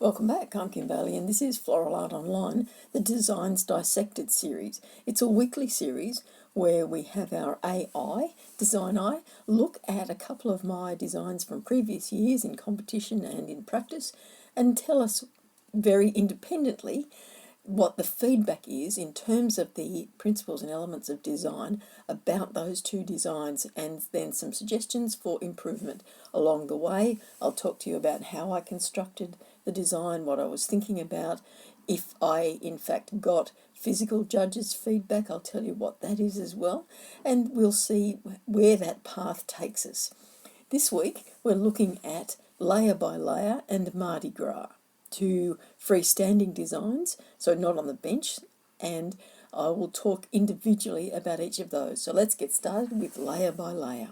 Welcome back, I'm Kim Bailey, and this is Floral Art Online, the Designs Dissected series. It's a weekly series where we have our AI, DesignEye, look at a couple of my designs from previous years in competition and in practice and tell us very independently what the feedback is in terms of the principles and elements of design about those two designs, and then some suggestions for improvement along the way. I'll talk to you about how I constructed the design, what I was thinking about. If I in fact got physical judges' feedback, I'll tell you what that is as well, and we'll see where that path takes us. This week we're looking at layer by layer and MardiGras, two freestanding designs, so not on the bench, and I will talk individually about each of those. So let's get started with layer by layer.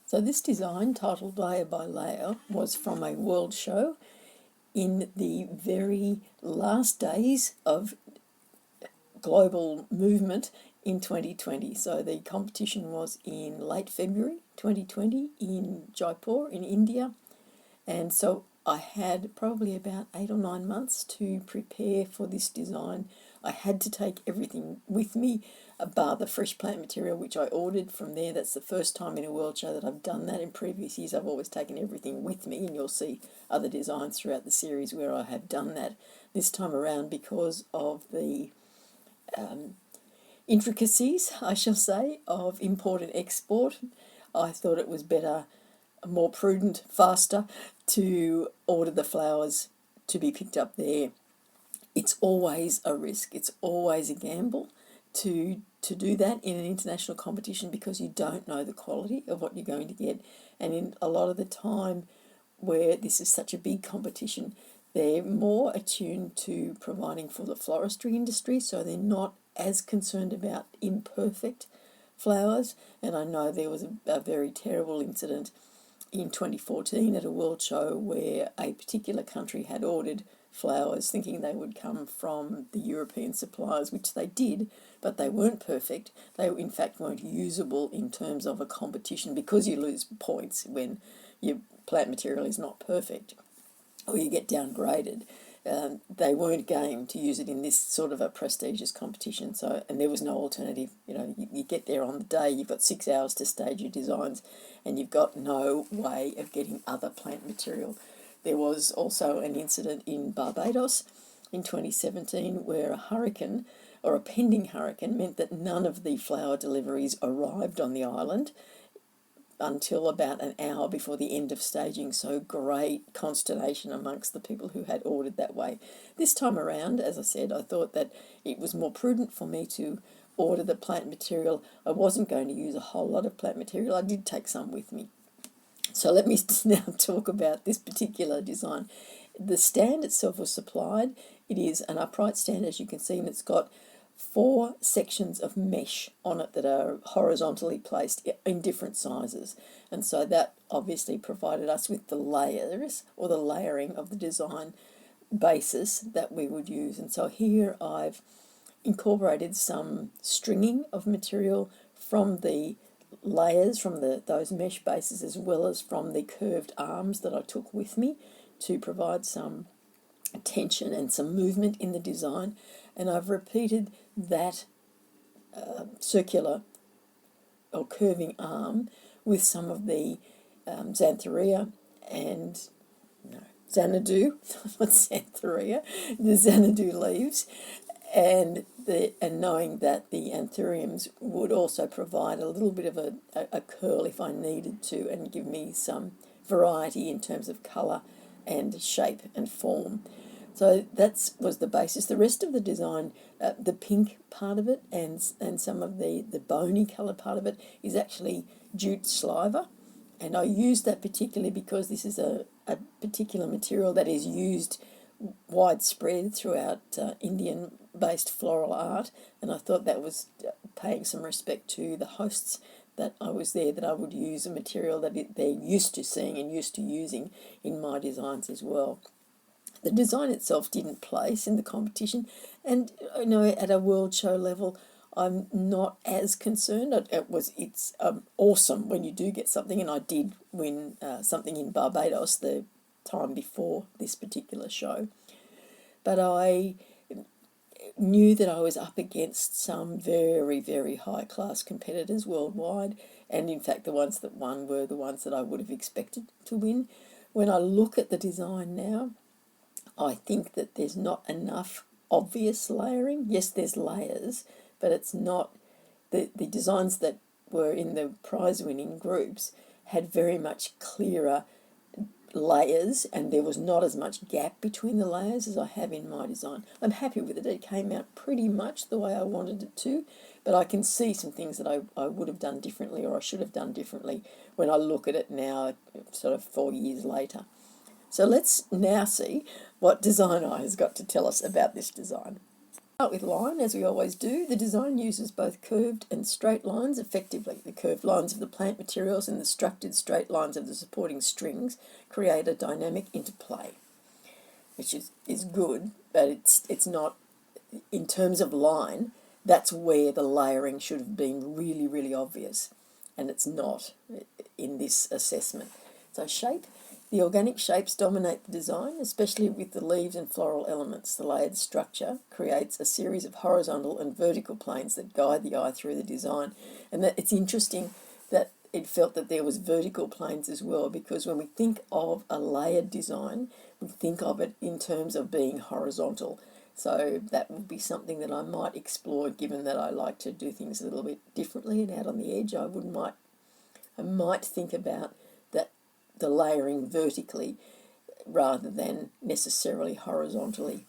So this design, titled Layer by Layer, was from a world show in the very last days of global movement in 2020. So the competition was in late February 2020 in Jaipur in India, and so I had probably about 8 or 9 months to prepare for this design. I had to take everything with me, bar the fresh plant material, which I ordered from there. That's the first time in a world show that I've done that. In previous years, I've always taken everything with me, and you'll see other designs throughout the series where I have done that. This time around, because of the intricacies, I shall say, of import and export, I thought it was better, more prudent, faster to order the flowers to be picked up there. It's always a risk, it's always a gamble to do that in an international competition, because you don't know the quality of what you're going to get. And in a lot of the time where this is such a big competition, they're more attuned to providing for the floristry industry, so they're not as concerned about imperfect flowers. And I know there was a very terrible incident in 2014 at a world show where a particular country had ordered flowers thinking they would come from the European suppliers, which they did, but they weren't perfect. They in fact weren't usable in terms of a competition, because you lose points when your plant material is not perfect or you get downgraded. They weren't game to use it in this sort of a prestigious competition. So, and there was no alternative. You get there on the day, you've got 6 hours to stage your designs, and you've got no way of getting other plant material. There was also an incident in Barbados in 2017 where a hurricane, or a pending hurricane, meant that none of the flower deliveries arrived on the island until about an hour before the end of staging. So great consternation amongst the people who had ordered that way. This time around, as I said, I thought that it was more prudent for me to order the plant material. I wasn't going to use a whole lot of plant material. I did take some with me. So let me now talk about this particular design. The stand itself was supplied. It is an upright stand, as you can see, and it's got 4 sections of mesh on it that are horizontally placed in different sizes. And so that obviously provided us with the layers, or the layering of the design basis that we would use. And so here I've incorporated some stringing of material from the layers, from those mesh bases, as well as from the curved arms that I took with me to provide some tension and some movement in the design. And I've repeated that circular or curving arm with some of the Xantheria and Xanadu, not Xantheria, the Xanadu leaves, and knowing that the anthuriums would also provide a little bit of a curl if I needed to, and give me some variety in terms of colour and shape and form. So that was the basis. The rest of the design, the pink part of it and some of the bony colour part of it, is actually jute sliver. And I used that particularly because this is a particular material that is used widespread throughout Indian-based floral art. And I thought that was paying some respect to the hosts that I was there, that I would use a material that they're used to seeing and used to using in my designs as well. The design itself didn't place in the competition, and at a world show level, I'm not as concerned. It's awesome when you do get something, and I did win something in Barbados, the time before this particular show. But I knew that I was up against some very, very high-class competitors worldwide, and in fact the ones that won were the ones that I would have expected to win. When I look at the design now, I think that there's not enough obvious layering. Yes, there's layers, but it's not... The designs that were in the prize-winning groups had very much clearer layers, and there was not as much gap between the layers as I have in my design. I'm happy with it. It came out pretty much the way I wanted it to, but I can see some things that I would have done differently, or I should have done differently, when I look at it now, sort of 4 years later. So let's now see what DesignEye has got to tell us about this design. Start with line, as we always do. The design uses both curved and straight lines effectively. The curved lines of the plant materials and the structured straight lines of the supporting strings create a dynamic interplay, which is good, but it's not, in terms of line, that's where the layering should have been really, really obvious, and it's not in this assessment. So shape. The organic shapes dominate the design, especially with the leaves and floral elements. The layered structure creates a series of horizontal and vertical planes that guide the eye through the design. And that it's interesting that it felt that there was vertical planes as well, because when we think of a layered design, we think of it in terms of being horizontal. So that would be something that I might explore, given that I like to do things a little bit differently and out on the edge. I might think about the layering vertically rather than necessarily horizontally.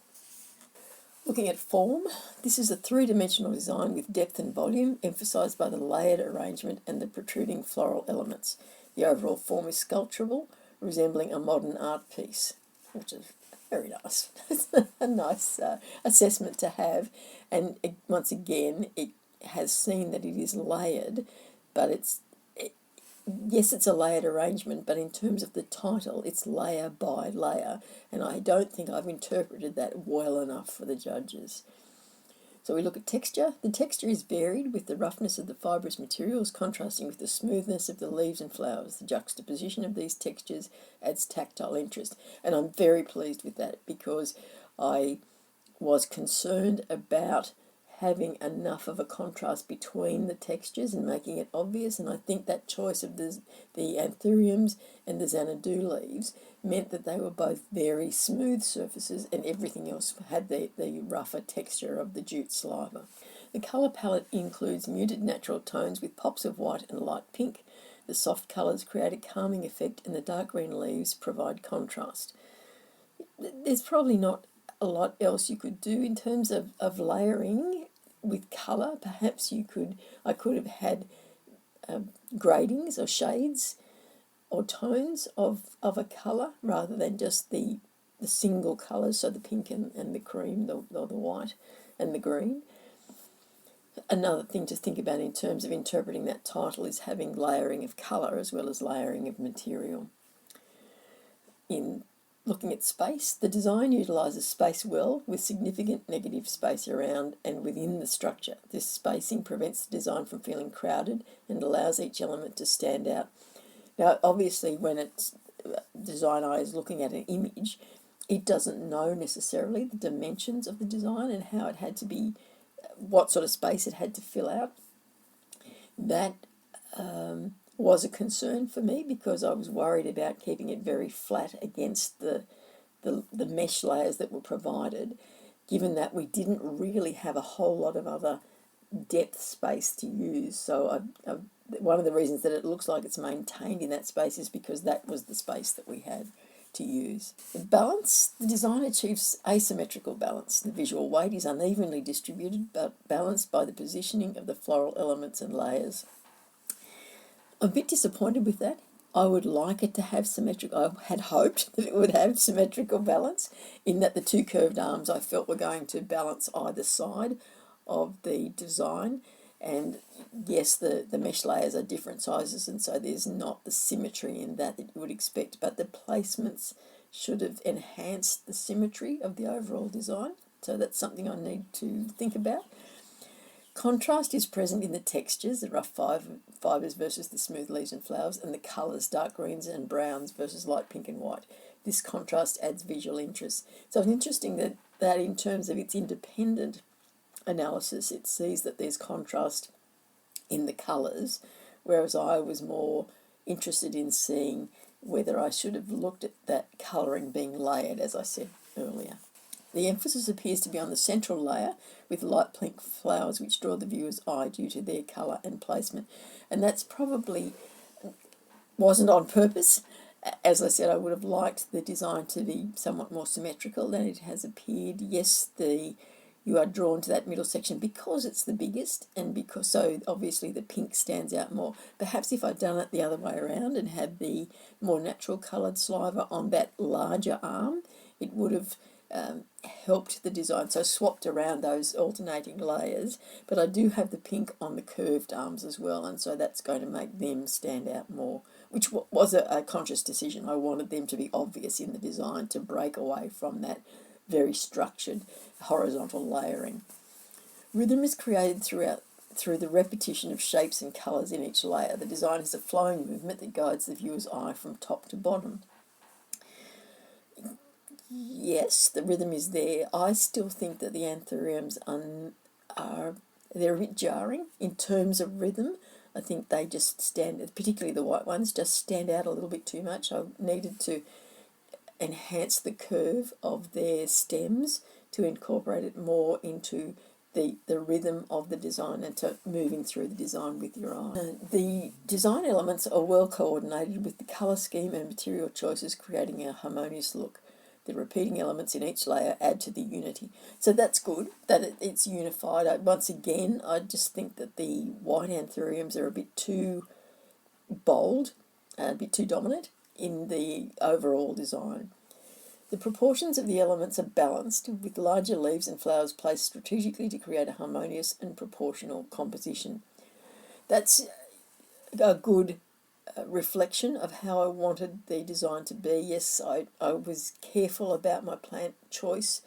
Looking at form, this is a three-dimensional design with depth and volume, emphasised by the layered arrangement and the protruding floral elements. The overall form is sculptural, resembling a modern art piece, which is very nice. It's a nice assessment to have, and once again, it has seen that it is layered, but yes, it's a layered arrangement, but in terms of the title, it's layer by layer, and I don't think I've interpreted that well enough for the judges. So we look at texture. The texture is varied, with the roughness of the fibrous materials contrasting with the smoothness of the leaves and flowers. The juxtaposition of these textures adds tactile interest, and I'm very pleased with that, because I was concerned about having enough of a contrast between the textures and making it obvious, and I think that choice of the anthuriums and the Xanadu leaves meant that they were both very smooth surfaces, and everything else had the rougher texture of the jute saliva. The colour palette includes muted natural tones with pops of white and light pink. The soft colours create a calming effect, and the dark green leaves provide contrast. There's probably not a lot else you could do in terms of layering with colour. Perhaps I could have had gradings or shades or tones of a colour rather than just the single colours, so the pink and the cream, the white and the green. Another thing to think about in terms of interpreting that title is having layering of colour as well as layering of material. In looking at space, the design utilises space well, with significant negative space around and within the structure. This spacing prevents the design from feeling crowded and allows each element to stand out. Now, obviously, when DesignEye is looking at an image, it doesn't know necessarily the dimensions of the design and how it had to be, what sort of space it had to fill out. That was a concern for me, because I was worried about keeping it very flat against the mesh layers that were provided, given that we didn't really have a whole lot of other depth space to use. So one of the reasons that it looks like it's maintained in that space is because that was the space that we had to use. The balance, the design achieves asymmetrical balance. The visual weight is unevenly distributed, but balanced by the positioning of the floral elements and layers. I'm a bit disappointed with that. I would like it to have symmetrical. I had hoped that it would have symmetrical balance, in that the two curved arms I felt were going to balance either side of the design. And yes, the mesh layers are different sizes, and so there's not the symmetry in that you would expect, but the placements should have enhanced the symmetry of the overall design. So that's something I need to think about. Contrast is present in the textures, the rough fibres versus the smooth leaves and flowers, and the colours, dark greens and browns versus light pink and white. this contrast adds visual interest. So it's interesting that in terms of its independent analysis, it sees that there's contrast in the colours, whereas I was more interested in seeing whether I should have looked at that colouring being layered, as I said earlier. The emphasis appears to be on the central layer with light pink flowers which draw the viewer's eye due to their colour and placement. And that's probably wasn't on purpose. As I said, I would have liked the design to be somewhat more symmetrical than it has appeared. Yes, you are drawn to that middle section because it's the biggest, and because so obviously the pink stands out more. Perhaps if I'd done it the other way around and had the more natural coloured sliver on that larger arm, it would have helped the design. So swapped around those alternating layers, but I do have the pink on the curved arms as well, and so that's going to make them stand out more, which was a conscious decision. I wanted them to be obvious in the design to break away from that very structured horizontal layering. Rhythm is created through the repetition of shapes and colours in each layer. The design is a flowing movement that guides the viewer's eye from top to bottom. Yes, the rhythm is there. I still think that the anthuriums they're a bit jarring in terms of rhythm. I think they just stand, particularly the white ones, just stand out a little bit too much. I needed to enhance the curve of their stems to incorporate it more into the rhythm of the design and to moving through the design with your eye. The design elements are well coordinated with the colour scheme and material choices, creating a harmonious look. The repeating elements in each layer add to the unity. So that's good, that it's unified. Once again, I just think that the white anthuriums are a bit too bold, a bit too dominant in the overall design. The proportions of the elements are balanced, with larger leaves and flowers placed strategically to create a harmonious and proportional composition. That's a good reflection of how I wanted the design to be. Yes, I was careful about my plant choice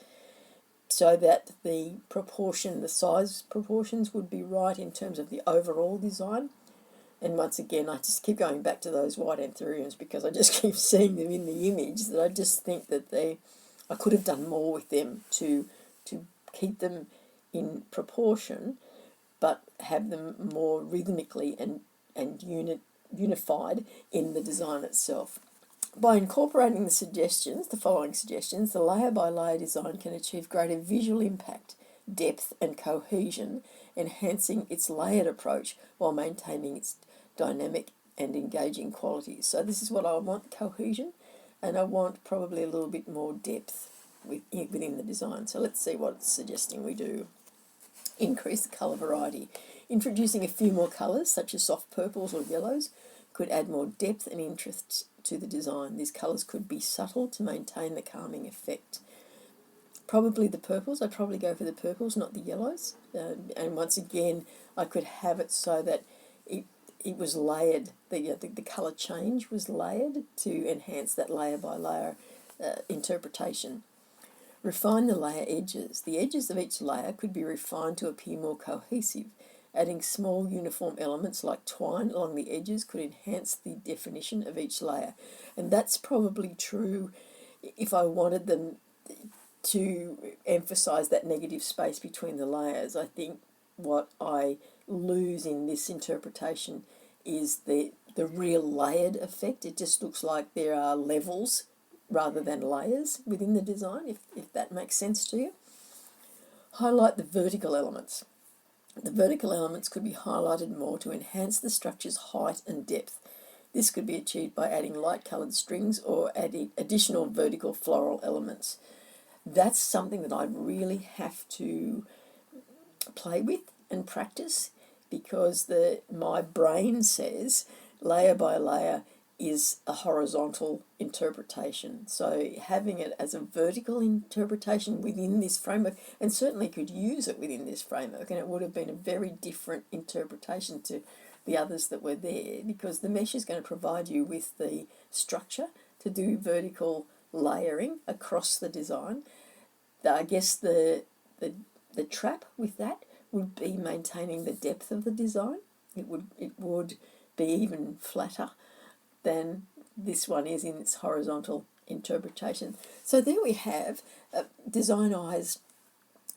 so that the size proportions would be right in terms of the overall design. And once again, I just keep going back to those white anthuriums because I just keep seeing them in the image, that I just think that I could have done more with them to keep them in proportion, but have them more rhythmically and unified in the design itself. By incorporating the following suggestions, the layer-by-layer design can achieve greater visual impact, depth and cohesion, enhancing its layered approach while maintaining its dynamic and engaging qualities. So this is what I want, cohesion, and I want probably a little bit more depth within the design. So let's see what it's suggesting we do. Increase the colour variety. Introducing a few more colours, such as soft purples or yellows, could add more depth and interest to the design. These colours could be subtle to maintain the calming effect. Probably the purples. I'd probably go for the purples, not the yellows. And once again, I could have it so that it was layered. The colour change was layered to enhance that layer by layer interpretation. Refine the layer edges. The edges of each layer could be refined to appear more cohesive. Adding small uniform elements like twine along the edges could enhance the definition of each layer. And that's probably true if I wanted them to emphasise that negative space between the layers. I think what I lose in this interpretation is the real layered effect. It just looks like there are levels rather than layers within the design, if that makes sense to you. Highlight the vertical elements. The vertical elements could be highlighted more to enhance the structure's height and depth. This could be achieved by adding light-coloured strings or adding additional vertical floral elements. That's something that I really have to play with and practice, because my brain says layer by layer is a horizontal interpretation. So having it as a vertical interpretation within this framework, and certainly could use it within this framework, and it would have been a very different interpretation to the others that were there, because the mesh is going to provide you with the structure to do vertical layering across the design. I guess the trap with that would be maintaining the depth of the design. It would be even flatter than this one is in its horizontal interpretation. So there we have DesignEye's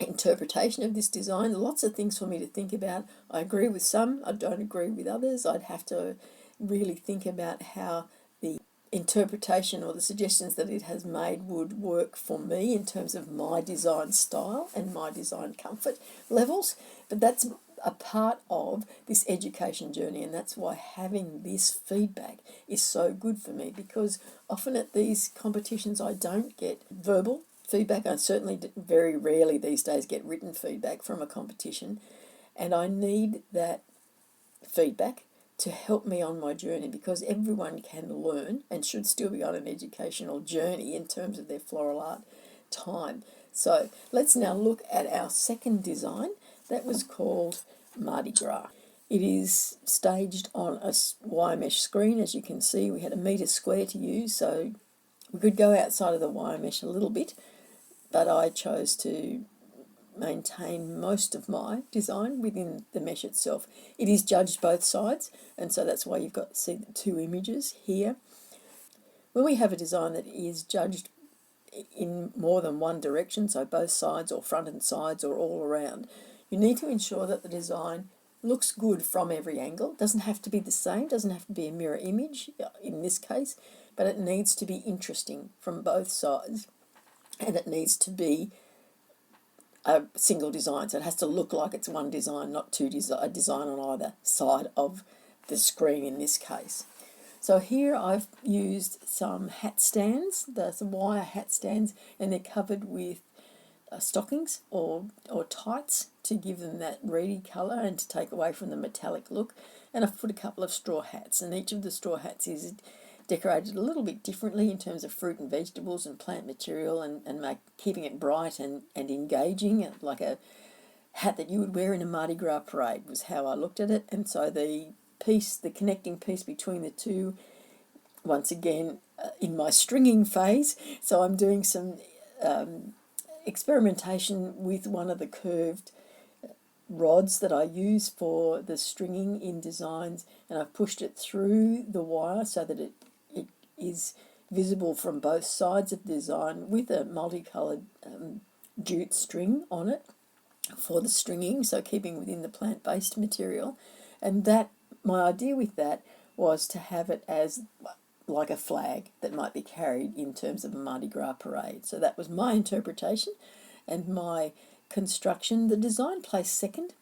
interpretation of this design. Lots of things for me to think about. I agree with some, I don't agree with others. I'd have to really think about how the interpretation or the suggestions that it has made would work for me in terms of my design style and my design comfort levels. But that's a part of this education journey, and that's why having this feedback is so good for me, because often at these competitions I don't get verbal feedback. I certainly very rarely these days get written feedback from a competition, and I need that feedback to help me on my journey, because everyone can learn and should still be on an educational journey in terms of their floral art time. So let's now look at our second design. That was called MardiGras. It is staged on a wire mesh screen. As you can see, we had a metre square to use, so we could go outside of the wire mesh a little bit, but I chose to maintain most of my design within the mesh itself. It is judged both sides, and so that's why you've got to see the two images here. When we have a design that is judged in more than one direction, so both sides or front and sides or all around, you need to ensure that the design looks good from every angle. It doesn't have to be the same, doesn't have to be a mirror image in this case, but it needs to be interesting from both sides, and it needs to be a single design, so it has to look like it's one design, not two a design on either side of the screen in this case. So here I've used some hat stands, some wire hat stands, and they're covered with stockings or tights to give them that reedy colour and to take away from the metallic look. And I've put a couple of straw hats, and each of the straw hats is decorated a little bit differently in terms of fruit and vegetables and plant material, and keeping it bright and engaging, like a hat that you would wear in a Mardi Gras parade was how I looked at it. And so the connecting piece between the two, once again in my stringing phase, so I'm doing some experimentation with one of the curved rods that I use for the stringing in designs, and I've pushed it through the wire so that it is visible from both sides of the design with a multicoloured jute string on it for the stringing, so keeping within the plant-based material. And that, my idea with that was to have it as like a flag that might be carried in terms of a Mardi Gras parade. So that was my interpretation and my construction. The design placed second,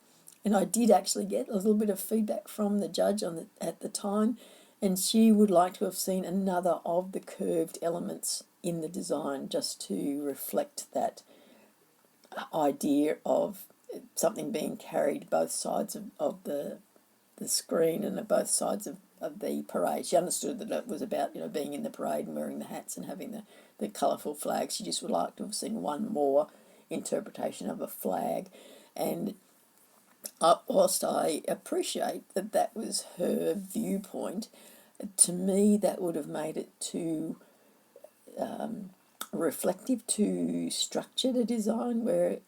and I did actually get a little bit of feedback from the judge at the time, and she would like to have seen another of the curved elements in the design just to reflect that idea of something being carried both sides of the screen and at both sides of the parade. She understood that it was about being in the parade and wearing the hats and having the colourful flags. She just would like to have seen one more interpretation of a flag. And whilst I appreciate that was her viewpoint, to me that would have made it too reflective, too structured a design, where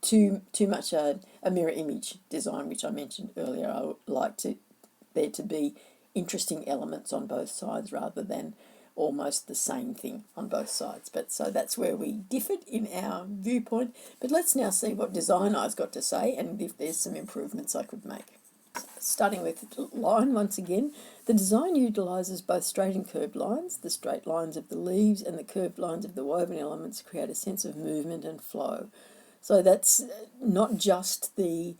too much a mirror image design, which I mentioned earlier. I would like there to be interesting elements on both sides rather than almost the same thing on both sides. But so that's where we differed in our viewpoint. But let's now see what DesignEye's got to say and if there's some improvements I could make. Starting with line once again, the design utilises both straight and curved lines. The straight lines of the leaves and the curved lines of the woven elements create a sense of movement and flow. So that's not just the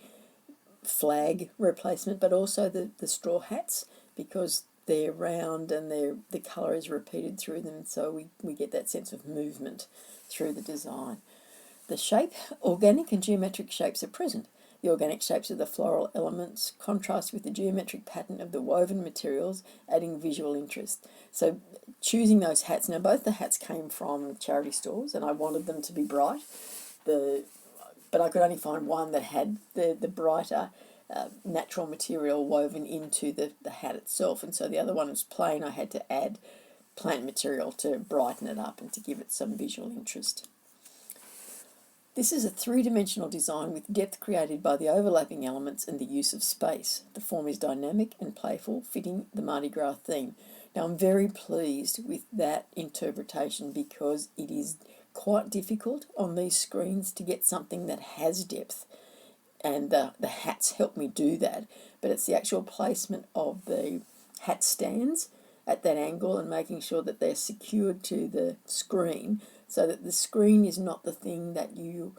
flag replacement, but also the straw hats, because they're round and the colour is repeated through them, so we get that sense of movement through the design. The shape, organic and geometric shapes are present. The organic shapes of the floral elements contrast with the geometric pattern of the woven materials, adding visual interest. So choosing those hats, now both the hats came from charity stores and I wanted them to be bright, but I could only find one that had the brighter natural material woven into the hat itself, and so the other one was plain. I had to add plant material to brighten it up and to give it some visual interest. This is a three-dimensional design with depth created by the overlapping elements and the use of space. The form is dynamic and playful, fitting the Mardi Gras theme. Now I'm very pleased with that interpretation because it is quite difficult on these screens to get something that has depth, and the hats help me do that, but it's the actual placement of the hat stands at that angle and making sure that they're secured to the screen so that the screen is not the thing that you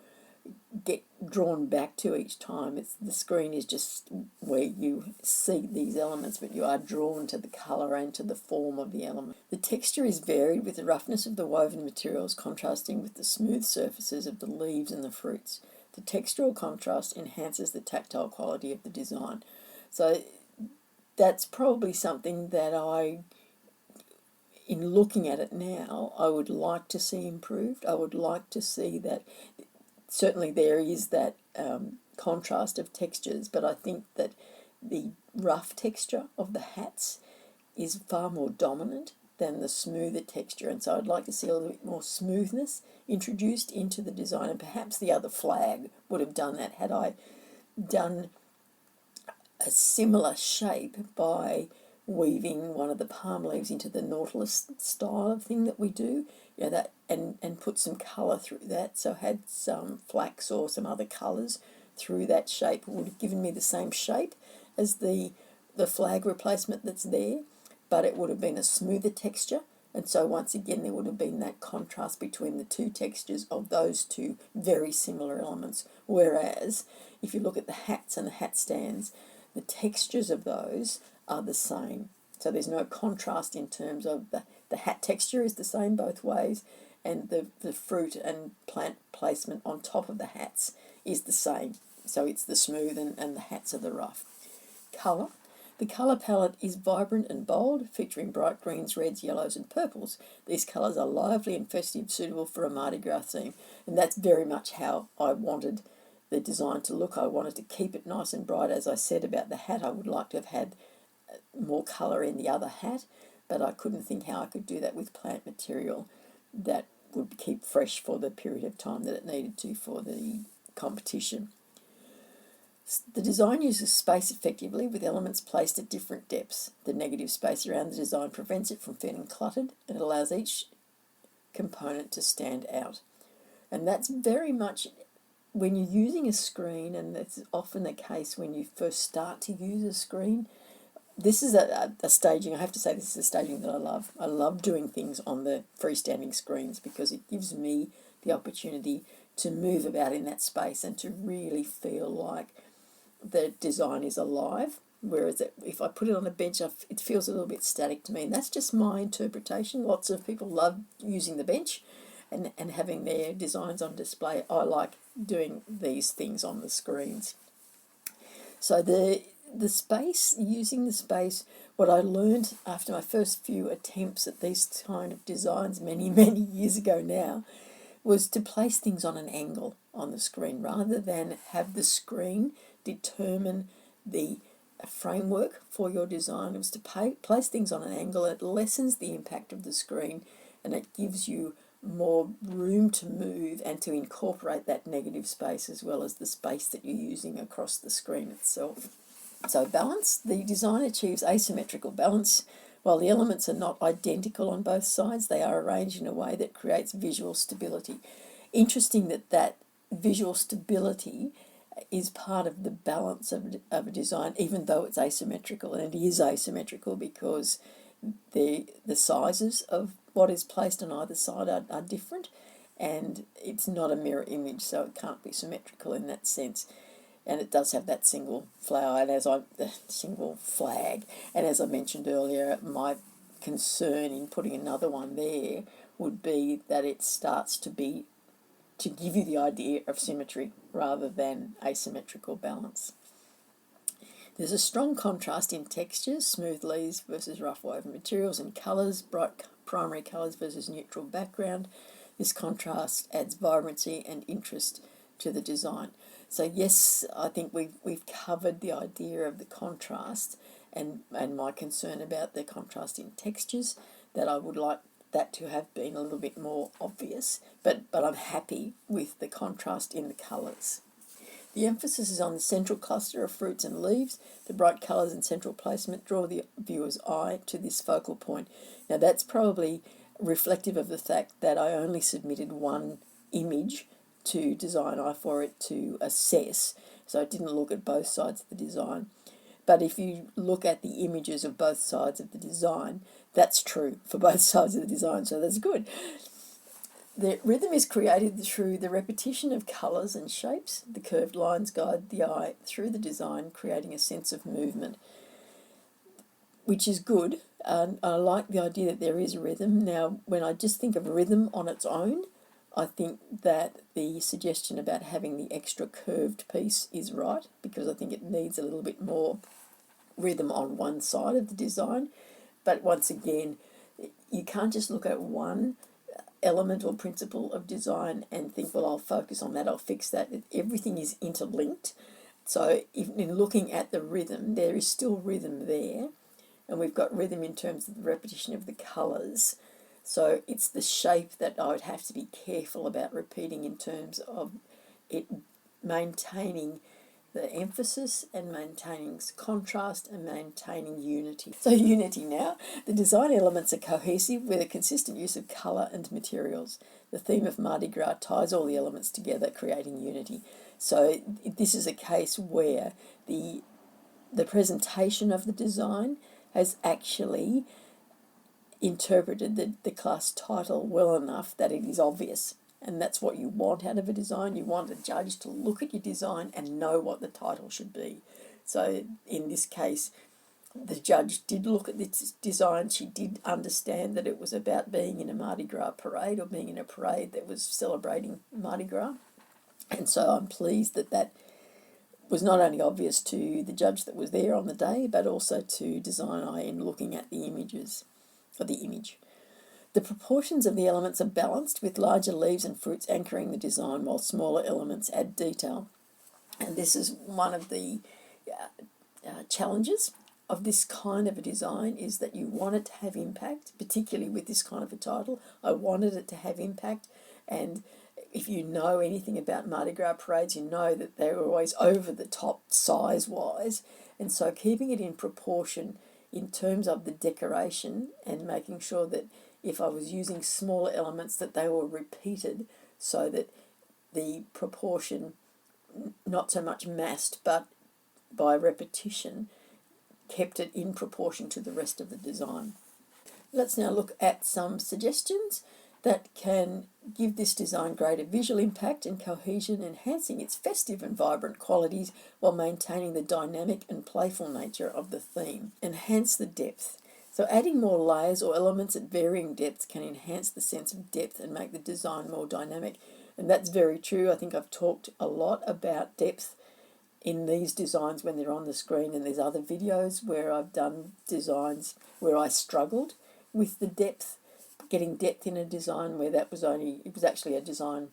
get drawn back to each time. It's the screen is just where you see these elements, but you are drawn to the colour and to the form of the element. The texture is varied, with the roughness of the woven materials contrasting with the smooth surfaces of the leaves and the fruits. The textural contrast enhances the tactile quality of the design. So that's probably something that in looking at it now, I would like to see improved. I would like to see that certainly there is that contrast of textures, but I think that the rough texture of the hats is far more dominant than the smoother texture, and so I'd like to see a little bit more smoothness introduced into the design, and perhaps the other flag would have done that had I done a similar shape by weaving one of the palm leaves into the nautilus style of thing that we do, that and put some colour through that, so had some flax or some other colours through that shape. It would have given me the same shape as the flag replacement that's there, but it would have been a smoother texture, and so once again there would have been that contrast between the two textures of those two very similar elements. Whereas if you look at the hats and the hat stands, the textures of those are the same. So there's no contrast in terms of the hat texture is the same both ways, and the fruit and plant placement on top of the hats is the same. So it's the smooth and the hats are the rough. Colour. The colour palette is vibrant and bold, featuring bright greens, reds, yellows and purples. These colours are lively and festive, suitable for a Mardi Gras theme, and that's very much how I wanted the design to look. I wanted to keep it nice and bright. As I said about the hat, I would like to have had more colour in the other hat, but I couldn't think how I could do that with plant material that would keep fresh for the period of time that it needed to for the competition. The design uses space effectively, with elements placed at different depths. The negative space around the design prevents it from feeling cluttered, and it allows each component to stand out. And that's very much when you're using a screen, and that's often the case when you first start to use a screen. This is a staging, I have to say, this is a staging that I love. I love doing things on the freestanding screens because it gives me the opportunity to move about in that space and to really feel like the design is alive. Whereas if I put it on a bench, it feels a little bit static to me, and that's just my interpretation. Lots of people love using the bench and having their designs on display. I like doing these things on the screens. So the space, using the space, what I learned after my first few attempts at these kind of designs many, many years ago now, was to place things on an angle on the screen rather than have the screen determine the framework for your design. It was to place things on an angle. It lessens the impact of the screen and it gives you more room to move and to incorporate that negative space as well as the space that you're using across the screen itself. So balance. The design achieves asymmetrical balance. While the elements are not identical on both sides, they are arranged in a way that creates visual stability. Interesting that visual stability is part of the balance of a design, even though it's asymmetrical. And it is asymmetrical because the sizes of what is placed on either side are different, and it's not a mirror image, so it can't be symmetrical in that sense. And it does have that single flower, and single flag. And as I mentioned earlier, my concern in putting another one there would be that it starts to give you the idea of symmetry rather than asymmetrical balance. There's a strong contrast in textures, smooth leaves versus rough woven materials, and colours, bright primary colours versus neutral background. This contrast adds vibrancy and interest to the design. So yes, I think we've covered the idea of the contrast and my concern about the contrast in textures, that I would like that to have been a little bit more obvious, but I'm happy with the contrast in the colours. The emphasis is on the central cluster of fruits and leaves. The bright colours and central placement draw the viewer's eye to this focal point. Now that's probably reflective of the fact that I only submitted one image to DesignEye for it to assess, so I didn't look at both sides of the design. But if you look at the images of both sides of the design, that's true for both sides of the design, so that's good. The rhythm is created through the repetition of colours and shapes. The curved lines guide the eye through the design, creating a sense of movement, which is good. And I like the idea that there is rhythm. Now, when I just think of rhythm on its own, I think that the suggestion about having the extra curved piece is right, because I think it needs a little bit more rhythm on one side of the design. But once again, you can't just look at one element or principle of design and think, well, I'll focus on that, I'll fix that. Everything is interlinked. So in looking at the rhythm, there is still rhythm there, and we've got rhythm in terms of the repetition of the colours. So it's the shape that I would have to be careful about repeating in terms of it maintaining the emphasis and maintaining contrast and maintaining unity. So unity now. The design elements are cohesive with a consistent use of colour and materials. The theme of MardiGras ties all the elements together, creating unity. So this is a case where the presentation of the design has actually interpreted the class title well enough that it is obvious. And that's what you want out of a design. You want a judge to look at your design and know what the title should be. So in this case, the judge did look at this design. She did understand that it was about being in a Mardi Gras parade, or being in a parade that was celebrating Mardi Gras. And so I'm pleased that that was not only obvious to the judge that was there on the day, but also to DesignEye in looking at the images, or the image. The proportions of the elements are balanced, with larger leaves and fruits anchoring the design while smaller elements add detail. And this is one of the challenges of this kind of a design, is that you want it to have impact, particularly with this kind of a title. I wanted it to have impact, and if you know anything about Mardi Gras parades, you know that they were always over the top size-wise, and so keeping it in proportion in terms of the decoration and making sure that if I was using smaller elements that they were repeated, so that the proportion, not so much massed but by repetition, kept it in proportion to the rest of the design. Let's now look at some suggestions that can give this design greater visual impact and cohesion, enhancing its festive and vibrant qualities while maintaining the dynamic and playful nature of the theme. Enhance the depth. So adding more layers or elements at varying depths can enhance the sense of depth and make the design more dynamic. And that's very true. I think I've talked a lot about depth in these designs when they're on the screen, and there's other videos where I've done designs where I struggled with the depth, getting depth in a design where it was actually a design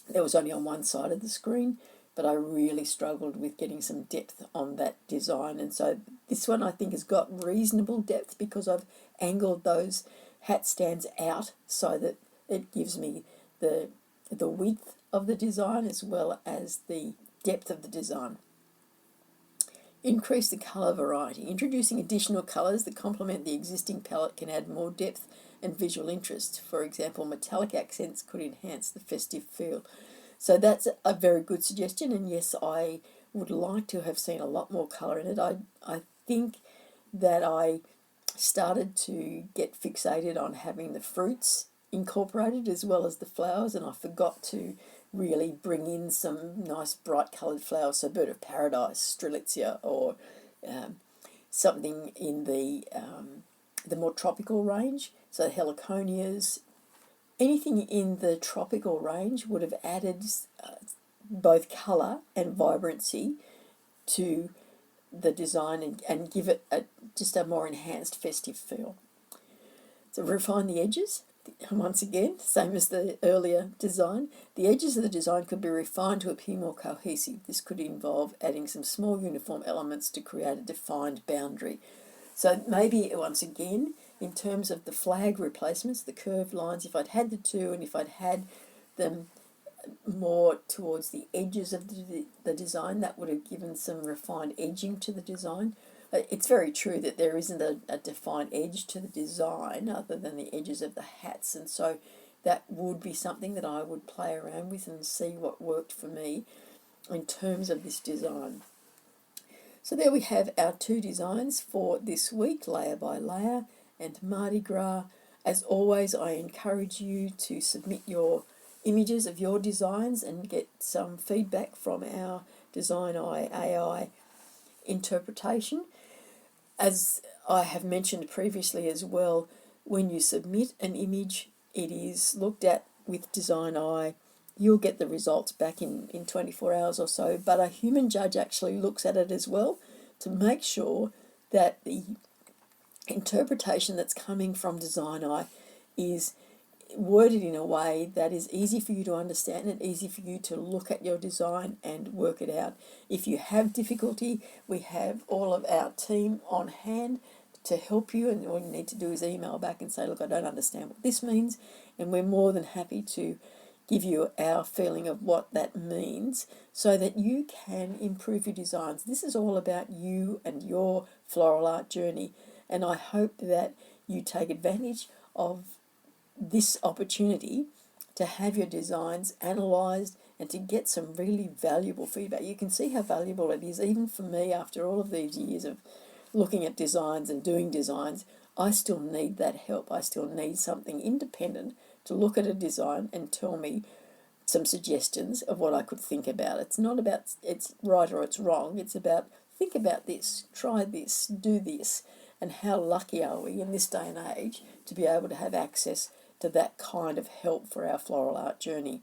that was only on one side of the screen, but I really struggled with getting some depth on that design. And so this one I think has got reasonable depth because I've angled those hat stands out so that it gives me the width of the design as well as the depth of the design. Increase the colour variety. Introducing additional colours that complement the existing palette can add more depth and visual interest. For example, metallic accents could enhance the festive feel. So that's a very good suggestion, and yes, I would like to have seen a lot more colour in it. I think that I started to get fixated on having the fruits incorporated as well as the flowers, and I forgot to really bring in some nice bright coloured flowers, so bird of paradise, strelitzia, or something in the more tropical range, so heliconias. Anything in the tropical range would have added both colour and vibrancy to the design and give it just a more enhanced festive feel. So refine the edges. Once again, same as the earlier design, the edges of the design could be refined to appear more cohesive. This could involve adding some small uniform elements to create a defined boundary. So maybe, once again, in terms of the flag replacements, the curved lines, if I'd had the two and if I'd had them more towards the edges of the design. That would have given some refined edging to the design. It's very true that there isn't a defined edge to the design other than the edges of the hats, and so that would be something that I would play around with and see what worked for me in terms of this design. So there we have our two designs for this week, layer by layer and Mardi Gras. As always, I encourage you to submit your images of your designs and get some feedback from our DesignEye AI interpretation. As I have mentioned previously as well, when you submit an image, it is looked at with DesignEye. You'll get the results back in 24 hours or so, but a human judge actually looks at it as well to make sure that the interpretation that's coming from DesignEye is worded in a way that is easy for you to understand and easy for you to look at your design and work it out. If you have difficulty, we have all of our team on hand to help you, and all you need to do is email back and say, look, I don't understand what this means, and we're more than happy to give you our feeling of what that means so that you can improve your designs. This is all about you and your floral art journey, and I hope that you take advantage of this opportunity to have your designs analysed and to get some really valuable feedback. You can see how valuable it is, even for me, after all of these years of looking at designs and doing designs. I still need that help. I still need something independent to look at a design and tell me some suggestions of what I could think about. It's not about it's right or it's wrong. It's about think about this, try this, do this, and how lucky are we in this day and age to be able to have access to that kind of help for our floral art journey.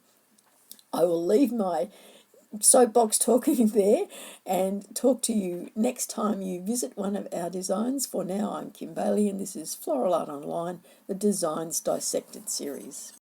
I will leave my soapbox talking there and talk to you next time you visit one of our designs. For now, I'm Kim Bailey, and this is Floral Art Online, the Designs Dissected series.